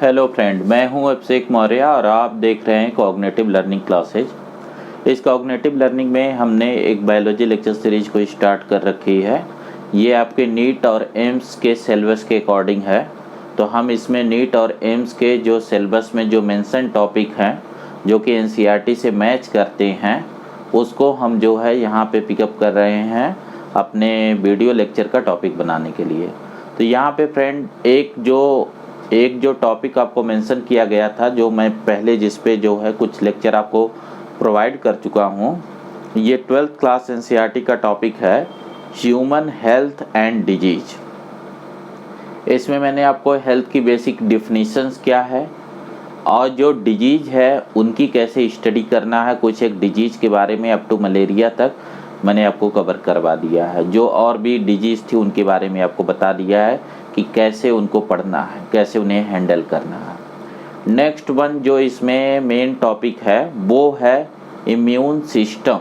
Hello friend, मैं हूं अभिषेक मौर्य और आप देख रहे हैं कॉग्निटिव लर्निंग क्लासेज। इस कॉग्निटिव लर्निंग में हमने एक बायोलॉजी लेक्चर सीरीज को स्टार्ट कर रखी है। ये आपके नीट और एम्स के सिलेबस के अकॉर्डिंग है। तो हम इसमें नीट और एम्स के जो सिलेबस में जो मेंशन टॉपिक हैं जो कि एनसीईआरटी से मैच करते हैं, उसको हम जो है यहाँ पे पिकअप कर रहे हैं अपने वीडियो लेक्चर का टॉपिक बनाने के लिए। तो यहाँ पे फ्रेंड एक जो टॉपिक आपको मेंशन किया गया था, जो मैं पहले जिस पे जो है कुछ लेक्चर आपको प्रोवाइड कर चुका हूँ, ये 12th क्लास एनसीईआरटी का टॉपिक है ह्यूमन हेल्थ एंड डिजीज। इसमें मैंने आपको हेल्थ की बेसिक डिफिनीशंस क्या है और जो डिजीज है उनकी कैसे स्टडी करना है, कुछ एक डिजीज के बारे में अप टू मलेरिया तक मैंने आपको कवर करवा दिया है। जो और भी डिजीज थी उनके बारे में आपको बता दिया है कि कैसे उनको पढ़ना है, कैसे उन्हें हैंडल करना है। नेक्स्ट वन जो इसमें मेन टॉपिक है वो है immune system,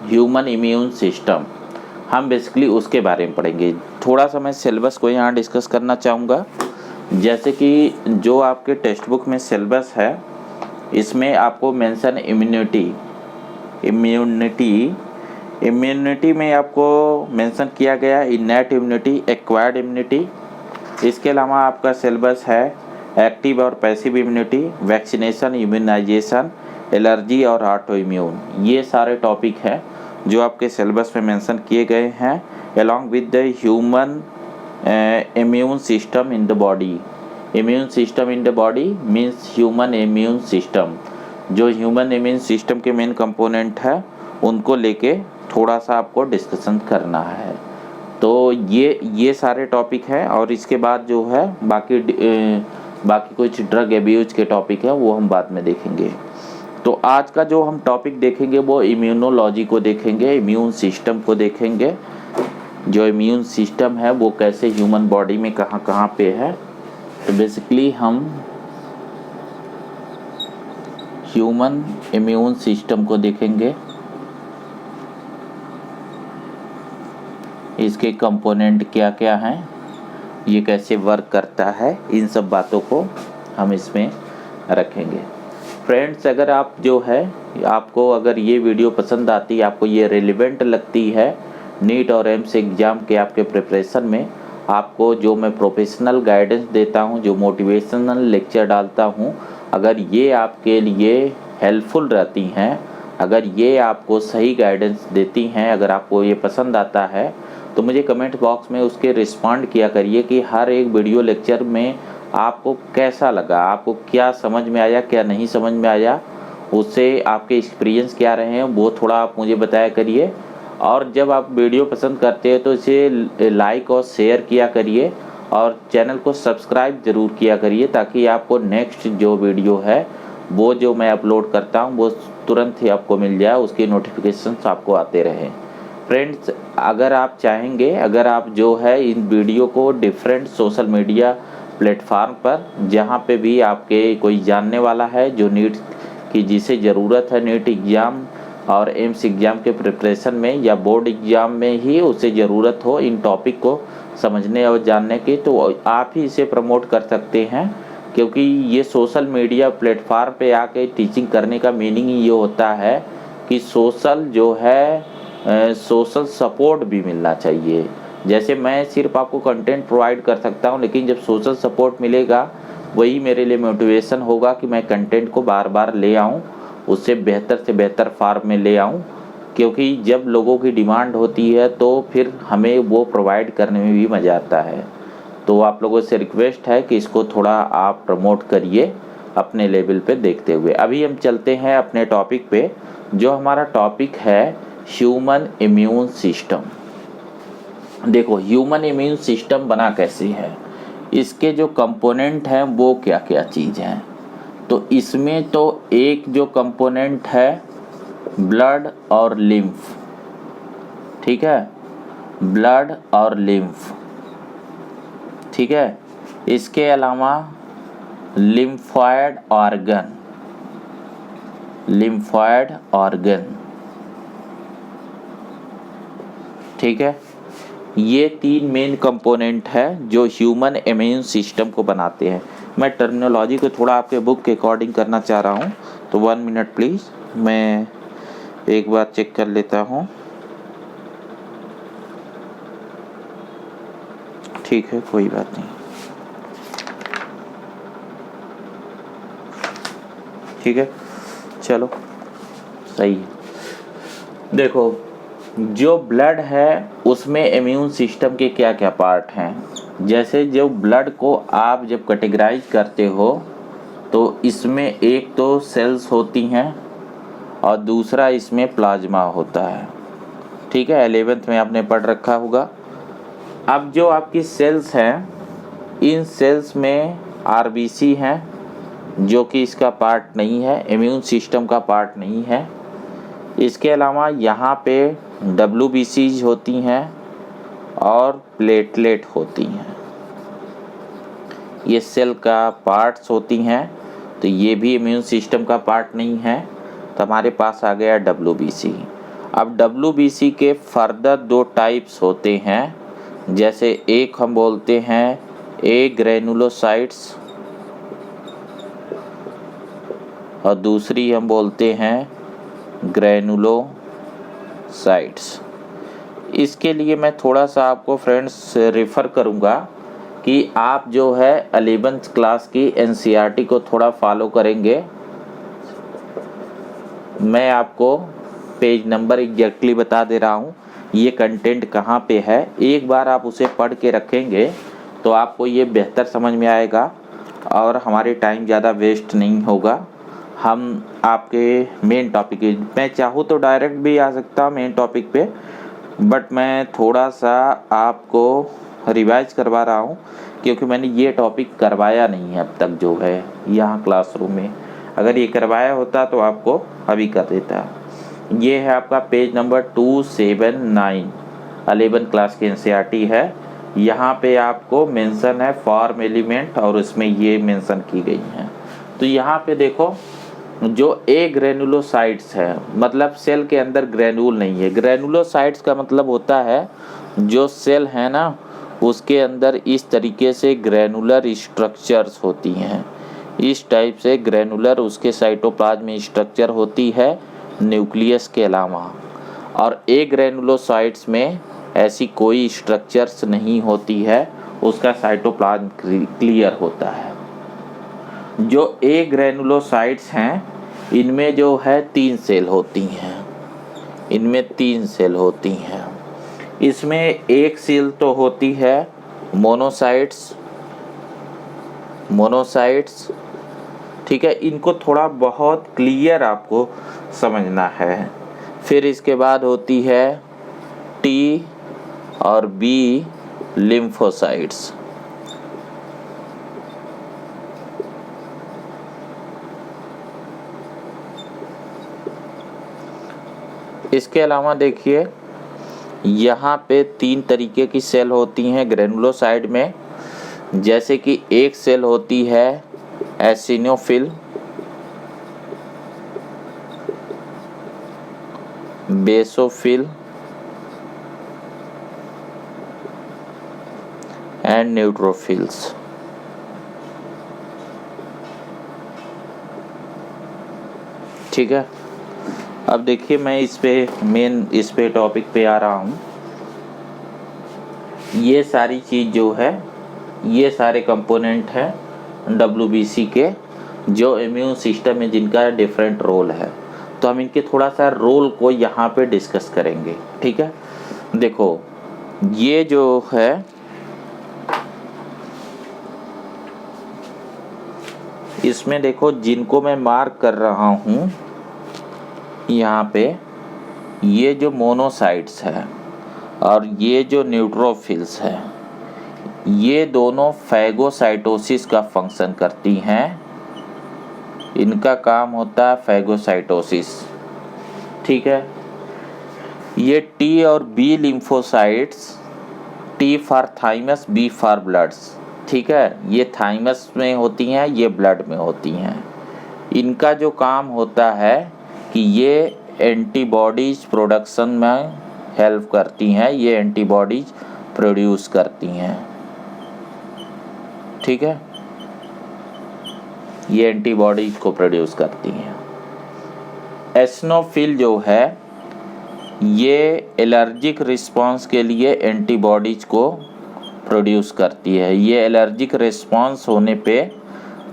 human immune system. हम बेसिकली उसके बारे में पढ़ेंगे। थोड़ा सा मैं सिलेबस को यहाँ डिस्कस करना चाहूँगा। जैसे कि जो आपके टेक्स्ट बुक में सिलेबस है, इसमें आपको मेंशन इम्यूनिटी में आपको मेंशन किया गया इननेट इम्यूनिटी, एक्वायर्ड इम्यूनिटी। इसके अलावा आपका सिलेबस है एक्टिव और passive immunity, vaccination, immunisation, allergy और ऑटो इम्यून। ये सारे टॉपिक हैं जो आपके सिलेबस में मेंशन किए गए हैं along with the human immune system in the body. Immune system in the body means human immune system. जो ह्यूमन इम्यून सिस्टम के मेन कंपोनेंट है उनको लेके थोड़ा सा आपको डिस्कशन करना है। तो ये सारे टॉपिक हैं और इसके बाद जो है बाकी कुछ ड्रग एब्यूज के टॉपिक है वो हम बाद में देखेंगे। तो आज का जो हम टॉपिक देखेंगे वो इम्यूनोलॉजी को देखेंगे, इम्यून सिस्टम को देखेंगे। जो इम्यून सिस्टम है वो कैसे ह्यूमन बॉडी में कहाँ कहाँ पे है। तो बेसिकली हम ह्यूमन इम्यून सिस्टम को देखेंगे, इसके कंपोनेंट क्या क्या हैं, ये कैसे वर्क करता है, इन सब बातों को हम इसमें रखेंगे। फ्रेंड्स, अगर आप जो है आपको अगर ये वीडियो पसंद आती है, आपको ये रिलेवेंट लगती है नीट और एम्स एग्ज़ाम के आपके प्रिपरेशन में, आपको जो मैं प्रोफेशनल गाइडेंस देता हूँ, जो मोटिवेशनल लेक्चर डालता हूँ, अगर ये आपके लिए हेल्पफुल रहती हैं, अगर ये आपको सही गाइडेंस देती हैं, अगर आपको ये पसंद आता है तो मुझे कमेंट बॉक्स में उसके रिस्पॉन्ड किया करिए कि हर एक वीडियो लेक्चर में आपको कैसा लगा, आपको क्या समझ में आया, क्या नहीं समझ में आया, उससे आपके एक्सपीरियंस क्या रहे हैं वो थोड़ा आप मुझे बताया करिए। और जब आप वीडियो पसंद करते हैं तो इसे लाइक और शेयर किया करिए और चैनल को सब्सक्राइब ज़रूर किया करिए ताकि आपको नेक्स्ट जो वीडियो है वो जो मैं अपलोड करता हूँ वो तुरंत ही आपको मिल जाए, उसकी नोटिफिकेशंस आपको आते रहें। फ्रेंड्स, अगर आप चाहेंगे, अगर आप जो है इन वीडियो को डिफरेंट सोशल मीडिया प्लेटफार्म पर जहाँ पे भी आपके कोई जानने वाला है जो नीट की जिसे ज़रूरत है, नीट एग्ज़ाम और एम्स एग्ज़ाम के प्रिपरेशन में या बोर्ड एग्ज़ाम में ही उसे ज़रूरत हो इन टॉपिक को समझने और जानने की, तो आप ही इसे प्रमोट कर सकते हैं। क्योंकि ये सोशल मीडिया प्लेटफार्म पे आके टीचिंग करने का मीनिंग ये होता है कि सोशल जो है सोशल सपोर्ट भी मिलना चाहिए। जैसे मैं सिर्फ आपको कंटेंट प्रोवाइड कर सकता हूँ, लेकिन जब सोशल सपोर्ट मिलेगा वही मेरे लिए मोटिवेशन होगा कि मैं कंटेंट को बार बार ले आऊँ, उससे बेहतर से बेहतर फॉर्म में ले आऊँ। क्योंकि जब लोगों की डिमांड होती है तो फिर हमें वो प्रोवाइड करने में भी मज़ा आता है। तो आप लोगों से रिक्वेस्ट है कि इसको थोड़ा आप प्रमोट करिए अपने लेवल पे देखते हुए। अभी हम चलते हैं अपने टॉपिक पे। जो हमारा टॉपिक है ह्यूमन इम्यून सिस्टम। देखो, ह्यूमन इम्यून सिस्टम बना कैसे है, इसके जो कंपोनेंट हैं वो क्या क्या चीज़ हैं। तो इसमें तो एक जो कंपोनेंट है ब्लड और लिम्फ, ठीक है, ब्लड और लिम्फ, ठीक है। इसके अलावा लिम्फॉयड ऑर्गन, ठीक है। ये तीन मेन कंपोनेंट है जो ह्यूमन इम्यून सिस्टम को बनाते हैं। मैं टर्मिनोलॉजी को थोड़ा आपके बुक के अकॉर्डिंग करना चाह रहा हूँ, तो 1 मिनट प्लीज़, मैं एक बार चेक कर लेता हूँ। ठीक है, कोई बात नहीं, ठीक है, चलो सही है। देखो, जो ब्लड है उसमें इम्यून सिस्टम के क्या क्या पार्ट हैं। जैसे जो ब्लड को आप जब कैटेगराइज करते हो तो इसमें एक तो सेल्स होती हैं और दूसरा इसमें प्लाज्मा होता है। ठीक है, 11th में आपने पढ़ रखा होगा। अब जो आपकी सेल्स हैं, इन सेल्स में आरबीसी हैं जो कि इसका पार्ट नहीं है, इम्यून सिस्टम का पार्ट नहीं है। इसके अलावा यहाँ पे WBCs होती हैं और प्लेटलेट होती हैं, ये सेल का पार्ट्स होती हैं, तो ये भी इम्यून सिस्टम का पार्ट नहीं है। तो हमारे पास आ गया WBC। अब WBC के फर्दर 2 टाइप्स होते हैं, जैसे एक हम बोलते हैं ए ग्रेनुलोसाइट्स और दूसरी हम बोलते हैं ग्रेनुलोसाइट्स। इसके लिए मैं थोड़ा सा आपको फ्रेंड्स रेफ़र करूँगा कि आप जो है 11th क्लास की NCERT को थोड़ा फॉलो करेंगे। मैं आपको पेज नंबर एग्जैक्टली बता दे रहा हूँ, ये कंटेंट कहाँ पे है। एक बार आप उसे पढ़ के रखेंगे तो आपको ये बेहतर समझ में आएगा और हमारे टाइम ज़्यादा वेस्ट नहीं होगा। हम आपके मेन टॉपिक, मैं चाहूँ तो डायरेक्ट भी आ सकता हूँ मेन टॉपिक पे, बट मैं थोड़ा सा आपको रिवाइज करवा रहा हूँ क्योंकि मैंने ये टॉपिक करवाया नहीं है अब तक जो है यहाँ क्लासरूम में। अगर ये करवाया होता तो आपको अभी कर देता। ये है आपका पेज नंबर 279, 11 क्लास की NCERT है। यहाँ पे आपको मेंशन है फॉर्म एलिमेंट और उसमें ये मेंशन की गई हैं। तो यहाँ पे देखो, जो ए ग्रेनुलोसाइट्स है, मतलब सेल के अंदर ग्रेनुल नहीं है। ग्रेनुलोसाइट्स का मतलब होता है जो सेल है ना उसके अंदर इस तरीके से ग्रेनुलर स्ट्रक्चर्स होती हैं। इस टाइप से ग्रेनुलर उसके साइटोप्लाज्म में स्ट्रक्चर होती है न्यूक्लियस के अलावा, और ए ग्रेनुलोसाइट्स में ऐसी कोई स्ट्रक्चर्स नहीं होती है, उसका साइटोप्लाज्म क्लियर होता है। जो ए ग्रेनुलोसाइट्स हैं इनमें जो है 3 सेल होती हैं, इनमें 3 सेल होती हैं। इसमें एक सेल तो होती है मोनोसाइट्स, ठीक है, इनको थोड़ा बहुत क्लियर आपको समझना है। फिर इसके बाद होती है T और B लिम्फोसाइट्स। इसके अलावा देखिए यहाँ पे 3 तरीके की सेल होती हैं ग्रेनुलोसाइट में, जैसे कि एक सेल होती है एसिनोफिल, बेसोफिल एंड न्यूट्रोफिल्स। ठीक है, अब देखिए मैं इस पे टॉपिक पे आ रहा हूँ। ये सारी चीज़ जो है, ये सारे कंपोनेंट हैं WBC के, जो इम्यून सिस्टम में जिनका डिफरेंट रोल है। तो हम इनके थोड़ा सा रोल को यहाँ पे डिस्कस करेंगे। ठीक है, देखो ये जो है इसमें देखो जिनको मैं मार्क कर रहा हूँ यहाँ पे, ये जो मोनोसाइट्स है और ये जो न्यूट्रोफिल्स है, ये दोनों फैगोसाइटोसिस का फंक्शन करती हैं। इनका काम होता है फैगोसाइटोसिस। ठीक है, ये T और B lymphocytes, T for thymus, B for bloods. ठीक है, ये थाइमस में होती हैं, ये ब्लड में होती हैं। इनका जो काम होता है कि ये एंटीबॉडीज प्रोडक्शन में हेल्प करती हैं, ये एंटीबॉडीज प्रोड्यूस करती हैं। ठीक है, ये एंटीबॉडीज को प्रोड्यूस करती हैं। एसिनोफिल जो है ये एलर्जिक रिस्पांस के लिए एंटीबॉडीज को प्रोड्यूस करती है। ये एलर्जिक रिस्पांस होने पे,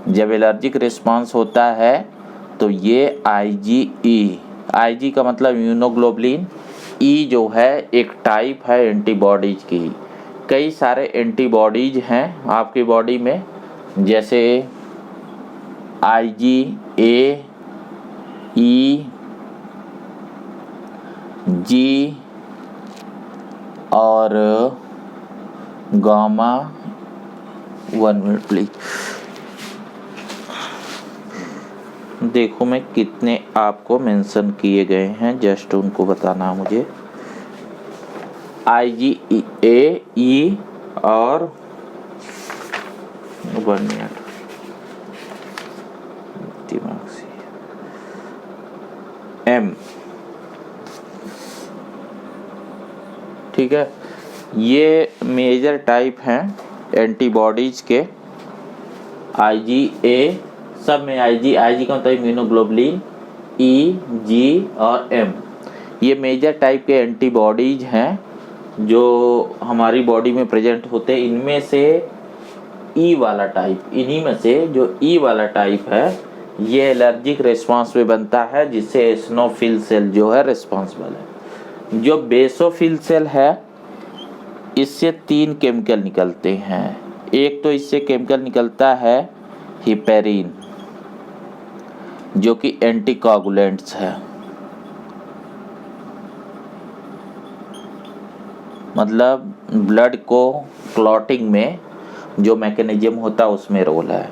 जब एलर्जिक रिस्पांस होता है तो ये आईजी का मतलब इम्यूनोग्लोबुलिन, ई जो है एक टाइप है एंटीबॉडीज की। कई सारे एंटीबॉडीज हैं आपकी बॉडी में, जैसे आईजी, ए, ई, जी और गामा। 1 minute please. देखो मैं कितने आपको मेंशन किए गए हैं, जस्ट उनको बताना मुझे। आईजी, ए, ई और 1 मिनट दिमाग से, एम। ठीक है, ये मेजर टाइप हैं एंटीबॉडीज के। आईजी, सब में आईजी का मतलब इम्यूनोग्लोबुलिन, ई, जी और एम, ये मेजर टाइप के एंटीबॉडीज हैं जो हमारी बॉडी में प्रेजेंट होते हैं। इनमें से ई वाला टाइप, इन्हीं में से जो ई वाला टाइप है ये एलर्जिक रिस्पांस में बनता है, जिससे एसिनोफिल सेल जो है रिस्पांसिबल है। जो बेसोफिल सेल है इससे 3 केमिकल निकलते हैं। एक तो इससे केमिकल निकलता है हिपेरिन, जो कि एंटीकोगुलेंट्स है, मतलब ब्लड को क्लॉटिंग में जो मैकेनिज्म होता है उसमें रोल है।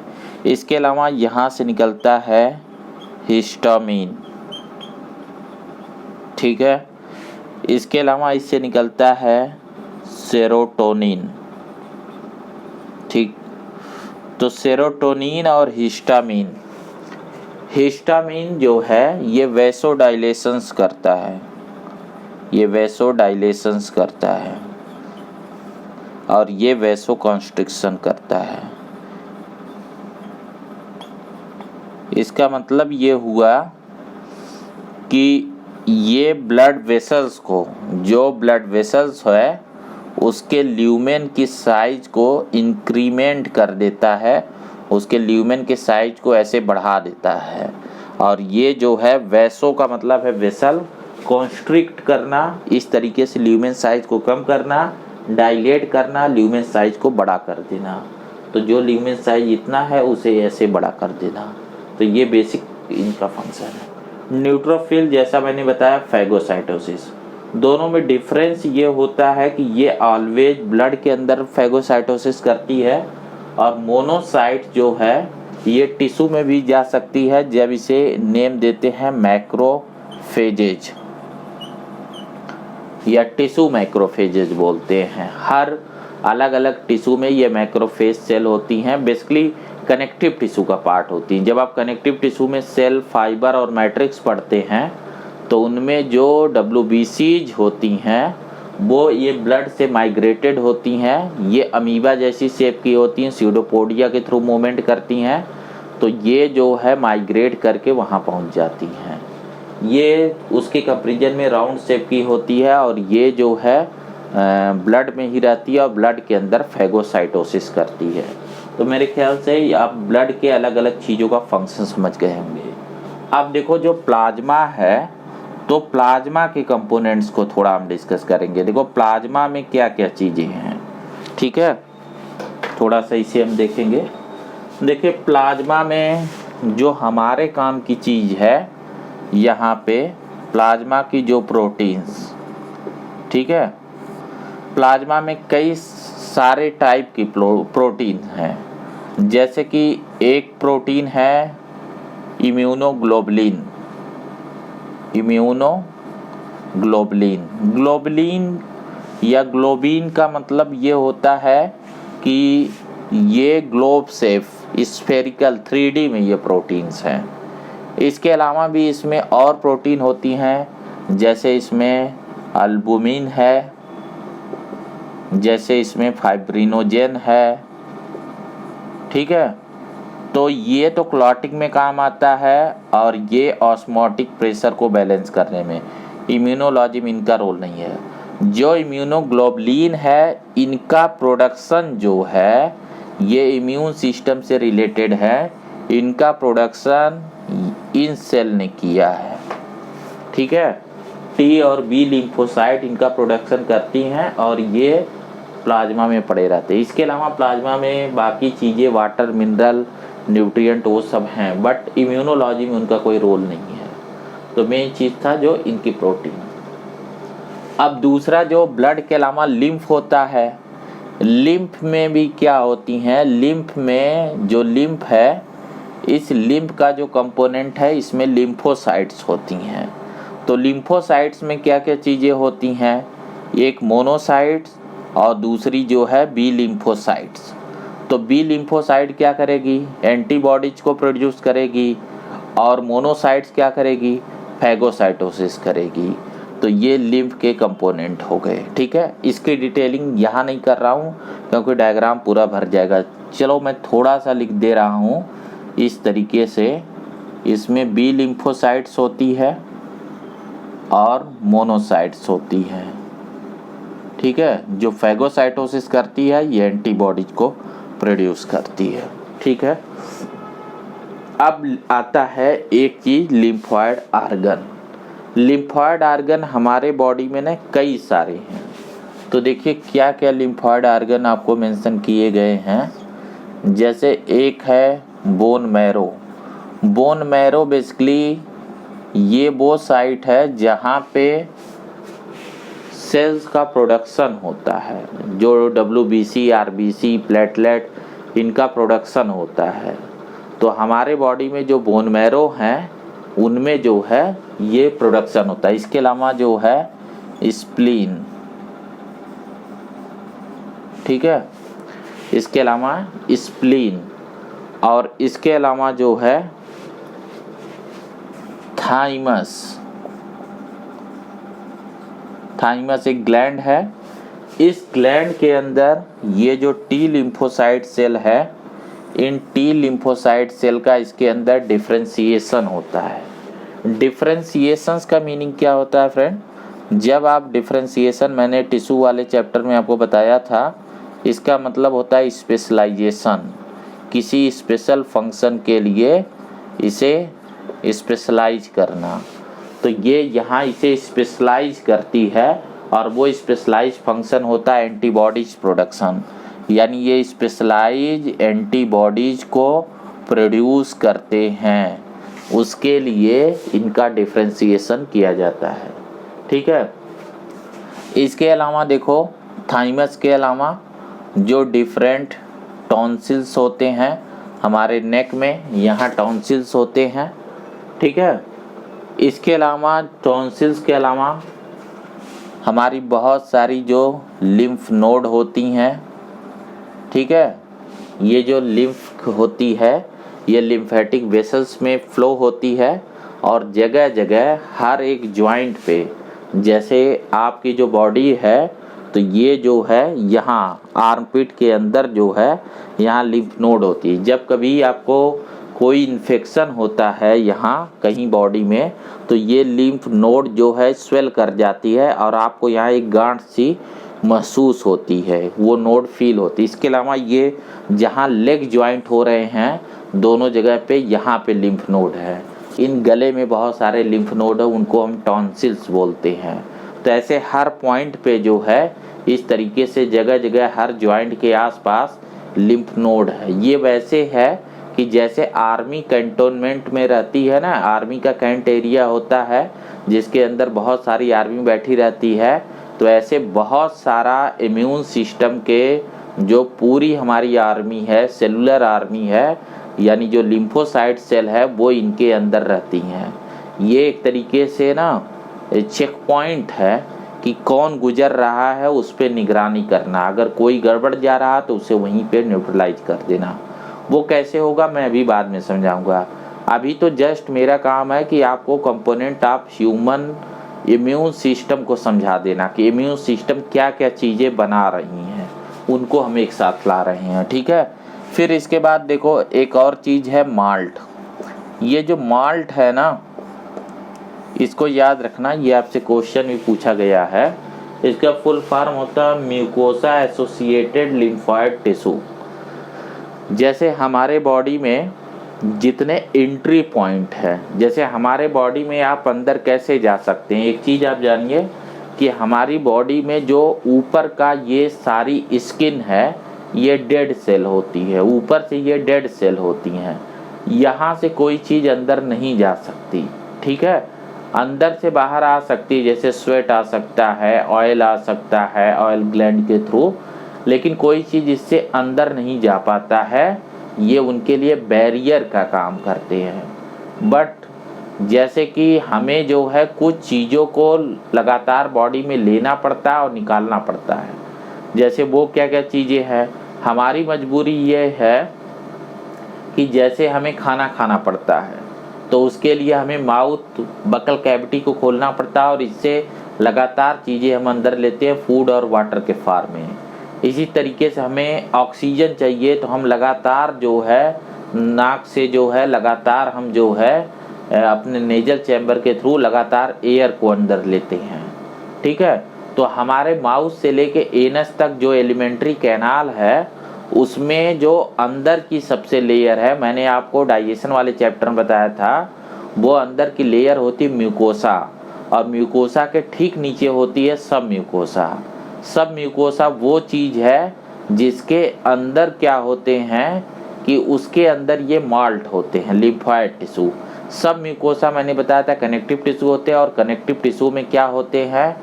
इसके अलावा यहाँ से निकलता है हिस्टामिन, ठीक है। इसके अलावा इससे निकलता है सेरोटोनिन, ठीक। तो सेरोटोनिन और हिस्टामिन, हिस्टामिन जो है ये वैसोडाइलेशंस करता है, ये वैसोडाइलेशंस करता है और ये वैसोकॉन्स्ट्रिक्शन करता है। इसका मतलब ये हुआ कि ये ब्लड वेसल्स को, जो ब्लड वेसल्स है उसके ल्यूमेन की साइज को इंक्रीमेंट कर देता है, उसके ल्यूमेन के साइज को ऐसे बढ़ा देता है। और ये जो है वैसो का मतलब है वेसल, कॉन्स्ट्रिक्ट करना, इस तरीके से ल्यूमेन साइज को कम करना, डायलेट करना, ल्यूमेन साइज को बड़ा कर देना। तो जो ल्यूमेन साइज इतना है उसे ऐसे बड़ा कर देना। तो ये बेसिक इनका फंक्शन है। न्यूट्रोफिल जैसा मैंने बताया फैगोसाइटोसिस, दोनों में डिफरेंस ये होता है कि ये ऑलवेज ब्लड के अंदर फैगोसाइटोसिस करती है और मोनोसाइट जो है ये टिश्यू में भी जा सकती है, जब इसे नेम देते हैं मैक्रोफेजेज या टिश्यू मैक्रोफेजेज बोलते हैं। हर अलग अलग टिश्यू में ये मैक्रोफेज सेल होती हैं, बेसिकली कनेक्टिव टिश्यू का पार्ट होती हैं। जब आप कनेक्टिव टिश्यू में सेल, फाइबर और मैट्रिक्स पढ़ते हैं तो उनमें जो WBCs होती हैं वो ये ब्लड से माइग्रेटेड होती हैं। ये अमीबा जैसी शेप की होती हैं, स्यूडोपोडिया के थ्रू मूवमेंट करती हैं। तो ये जो है माइग्रेट करके वहाँ पहुँच जाती हैं। ये उसके कंपेरिजन में राउंड शेप की होती है और ये जो है ब्लड में ही रहती है और ब्लड के अंदर फैगोसाइटोसिस करती है। तो मेरे ख्याल से आप ब्लड के अलग अलग चीज़ों का फंक्शन समझ गए होंगे। अब देखो जो प्लाज्मा है, तो प्लाज्मा के कंपोनेंट्स को थोड़ा हम डिस्कस करेंगे। देखो प्लाज्मा में क्या क्या चीज़ें हैं, ठीक है, थोड़ा सा इसे हम देखेंगे। देखिए प्लाज्मा में जो हमारे काम की चीज़ है, यहाँ पे प्लाज्मा की जो प्रोटीन्स, ठीक है, प्लाज्मा में कई सारे टाइप की प्रोटीन हैं। जैसे कि एक प्रोटीन है इम्यूनोग्लोबुलिन, ग्लोबुलिन या ग्लोबिन का मतलब ये होता है कि ये ग्लोब शेप, स्फेरिकल 3D में ये प्रोटीन्स हैं। इसके अलावा भी इसमें और प्रोटीन होती हैं, जैसे इसमें अल्बुमिन है, जैसे इसमें फाइब्रिनोजेन है, ठीक है। तो ये तो क्लॉटिंग में काम आता है और ये ऑस्मोटिक प्रेशर को बैलेंस करने में। इम्यूनोलॉजी में इनका रोल नहीं है। जो इम्यूनोग्लोबुलिन है इनका प्रोडक्शन जो है ये इम्यून सिस्टम से रिलेटेड है, इनका प्रोडक्शन इन सेल ने किया है, ठीक है। टी और बी लिम्फोसाइट इनका प्रोडक्शन करती हैं और ये प्लाज्मा में पड़े रहते हैं। इसके अलावा प्लाज्मा में बाकी चीज़ें वाटर, मिनरल, न्यूट्रिएंट वो सब हैं, बट इम्यूनोलॉजी में उनका कोई रोल नहीं है। तो मेन चीज़ था जो इनकी प्रोटीन। अब दूसरा जो ब्लड के अलावा लिम्फ होता है, लिम्फ में भी क्या होती हैं, लिम्फ में जो लिम्फ है, इस लिम्फ का जो कंपोनेंट है इसमें लिम्फोसाइट्स होती हैं। तो लिम्फोसाइट्स में क्या क्या चीज़ें होती हैं, एक मोनोसाइट्स और दूसरी जो है बी लिम्फोसाइट्स। तो बी लिम्फोसाइट क्या करेगी, एंटीबॉडीज को प्रोड्यूस करेगी और मोनोसाइट्स क्या करेगी, फैगोसाइटोसिस करेगी। तो ये लिम्फ के कंपोनेंट हो गए, ठीक है। इसकी डिटेलिंग यहाँ नहीं कर रहा हूँ क्योंकि डायग्राम पूरा भर जाएगा। चलो मैं थोड़ा सा लिख दे रहा हूँ इस तरीके से। इसमें बी लिम्फोसाइट्स होती है और मोनोसाइट्स होती है, ठीक है। जो फैगोसाइटोसिस करती है ये एंटीबॉडीज को प्रोड्यूस करती है, ठीक है। अब आता है एक चीज़, लिम्फॉइड आर्गन। लिम्फॉइड आर्गन हमारे बॉडी में ना कई सारे हैं। तो देखिए क्या क्या लिम्फॉइड आर्गन आपको मेंशन किए गए हैं। जैसे एक है bone marrow. Bone marrow basically ये वो साइट है जहाँ पे सेल्स का प्रोडक्शन होता है, जो WBC, RBC, प्लेटलेट इनका प्रोडक्शन होता है। तो हमारे बॉडी में जो बोन मैरो हैं उनमें जो है ये प्रोडक्शन होता है। इसके अलावा जो है स्प्लीन, ठीक है, इसके अलावा स्प्लीन और इसके अलावा जो है थाइमस। थाइमस एक ग्लैंड है। इस ग्लैंड के अंदर ये जो टी लिम्फोसाइट सेल है, इन टी लिम्फोसाइट सेल का इसके अंदर डिफरेंशिएशन होता है। डिफरेंशिएशंस का मीनिंग क्या होता है फ्रेंड, जब आप डिफरेंशिएशन, मैंने टिश्यू वाले चैप्टर में आपको बताया था, इसका मतलब होता है स्पेशलाइजेशन। किसी स्पेशल फंक्शन के लिए इसे स्पेशलाइज करना। तो ये यहाँ इसे स्पेशलाइज करती है और वो स्पेशलाइज फंक्शन होता है एंटीबॉडीज प्रोडक्शन। यानी ये स्पेशलाइज एंटीबॉडीज को प्रोड्यूस करते हैं, उसके लिए इनका डिफरेंशिएशन किया जाता है, ठीक है। इसके अलावा देखो थाइमस के अलावा जो डिफरेंट टॉन्सिल्स होते हैं हमारे नेक में, यहाँ टॉन्सिल्स होते हैं, ठीक है। इसके अलावा टॉन्सिल्स के अलावा हमारी बहुत सारी जो लिम्फ नोड होती हैं, ठीक है। ये जो लिम्फ होती है ये लिम्फेटिक वेसल्स में फ्लो होती है और जगह जगह हर एक जॉइंट पे, जैसे आपकी जो बॉडी है तो ये जो है यहाँ आर्मपिट के अंदर जो है यहाँ लिम्फ नोड होती है। जब कभी आपको कोई इन्फेक्शन होता है यहाँ कहीं बॉडी में तो ये लिम्फ नोड जो है स्वेल कर जाती है और आपको यहाँ एक गांठ सी महसूस होती है, वो नोड फील होती है। इसके अलावा ये जहाँ लेग जॉइंट हो रहे हैं दोनों जगह पे यहाँ पे लिम्फ नोड है। इन गले में बहुत सारे लिम्फ नोड है, उनको हम टॉन्सिल्स बोलते हैं। तो ऐसे हर पॉइंट पे जो है इस तरीके से जगह जगह हर जॉइंट के आसपास लिम्फ नोड है। ये वैसे है कि जैसे आर्मी कैंटोनमेंट में रहती है ना, आर्मी का कैंट एरिया होता है जिसके अंदर बहुत सारी आर्मी बैठी रहती है, तो ऐसे बहुत सारा इम्यून सिस्टम के जो पूरी हमारी आर्मी है, सेलुलर आर्मी है, यानी जो लिम्फोसाइट सेल है वो इनके अंदर रहती हैं। ये एक तरीके से ना चेक पॉइंट है कि कौन गुजर रहा है उस पर निगरानी करना। अगर कोई गड़बड़ जा रहा तो उसे वहीं पे न्यूट्रलाइज कर देना। वो कैसे होगा मैं अभी बाद में समझाऊंगा। अभी तो जस्ट मेरा काम है कि आपको component of human immune system को समझा देना कि इम्यून सिस्टम क्या क्या चीज़ें बना रही हैं, उनको हम एक साथ ला रहे हैं, ठीक है। फिर इसके बाद देखो एक और चीज़ है माल्ट। ये जो माल्ट है ना, इसको याद रखना, ये आपसे क्वेश्चन भी पूछा गया है। इसका फुल फॉर्म होता है म्यूकोसा एसोसिएटेड लिम्फोइड टिश्यू। जैसे हमारे बॉडी में जितने एंट्री पॉइंट है, जैसे हमारे बॉडी में आप अंदर कैसे जा सकते हैं, एक चीज़ आप जानिए कि हमारी बॉडी में जो ऊपर का ये सारी स्किन है ये डेड सेल होती है, ऊपर से ये डेड सेल होती हैं, यहाँ से कोई चीज़ अंदर नहीं जा सकती, ठीक है। अंदर से बाहर आ सकती है, जैसे स्वेट आ सकता है, ऑयल आ सकता है ऑयल ग्लैंड के थ्रू, लेकिन कोई चीज़ इससे अंदर नहीं जा पाता है, ये उनके लिए बैरियर का काम करते हैं। बट जैसे कि हमें जो है कुछ चीज़ों को लगातार बॉडी में लेना पड़ता है और निकालना पड़ता है। जैसे वो क्या क्या चीज़ें हैं, हमारी मजबूरी ये है कि जैसे हमें खाना खाना पड़ता है तो उसके लिए हमें माउथ बकल कैविटी को खोलना पड़ता है और इससे लगातार चीज़ें हम अंदर लेते हैं फूड और वाटर के फॉर्म में। इसी तरीके से हमें ऑक्सीजन चाहिए तो हम लगातार जो है नाक से जो है लगातार हम जो है अपने नेजल चैम्बर के थ्रू लगातार एयर को अंदर लेते हैं, ठीक है। तो हमारे माउथ से लेके एनस तक जो एलिमेंट्री कैनाल है उसमें जो अंदर की सबसे लेयर है, मैंने आपको डाइजेशन वाले चैप्टर में बताया था, वो अंदर की लेयर होती है म्यूकोसा, और म्यूकोसा के ठीक नीचे होती है सब म्यूकोसा। सब म्यूकोसा वो चीज़ है जिसके अंदर क्या होते हैं कि उसके अंदर ये माल्ट होते हैं, लिम्फोइड टिश्यू। सब म्यूकोसा मैंने बताया था कनेक्टिव टिश्यू होते हैं, और कनेक्टिव टिश्यू में क्या होते हैं,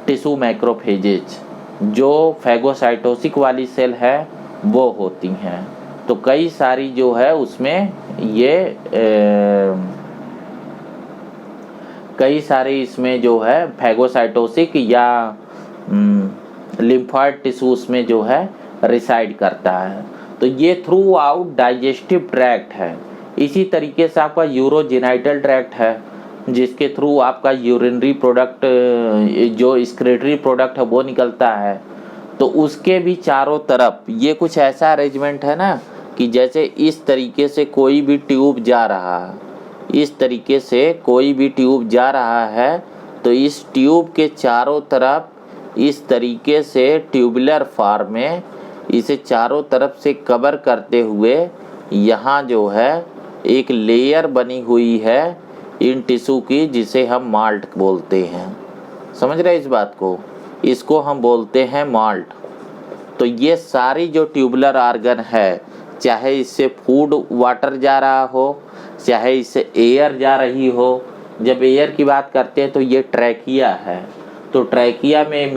टिश्यू मैक्रोफेजेज, जो फैगोसाइटोसिस वाली सेल है वो होती हैं। तो कई सारी जो है उसमें ये कई सारे इसमें जो है फैगोसाइटोसिस या लिम्फोइड टिश्यू उसमें जो है रिसाइड करता है। तो ये थ्रू आउट डाइजेस्टिव ट्रैक्ट है। इसी तरीके से आपका यूरोजेनाइटल ट्रैक्ट है जिसके थ्रू आपका यूरिनरी प्रोडक्ट जो एक्सक्रीटरी प्रोडक्ट है वो निकलता है। तो उसके भी चारों तरफ ये कुछ ऐसा अरेंजमेंट है ना कि जैसे इस तरीके से कोई भी ट्यूब जा रहा है, इस तरीके से कोई भी ट्यूब जा रहा है तो इस ट्यूब के चारों तरफ इस तरीके से ट्यूबुलर फॉर्म में इसे चारों तरफ से कवर करते हुए यहाँ जो है एक लेयर बनी हुई है इन टिश्यू की जिसे हम माल्ट बोलते हैं। समझ रहे हैं इस बात को, इसको हम बोलते हैं माल्ट। तो ये सारी जो ट्यूबुलर ऑर्गन है, चाहे इससे फूड वाटर जा रहा हो, चाहे इससे एयर जा रही हो। जब एयर की बात करते हैं तो ये ट्रैकिया है, तो ट्रैकिया में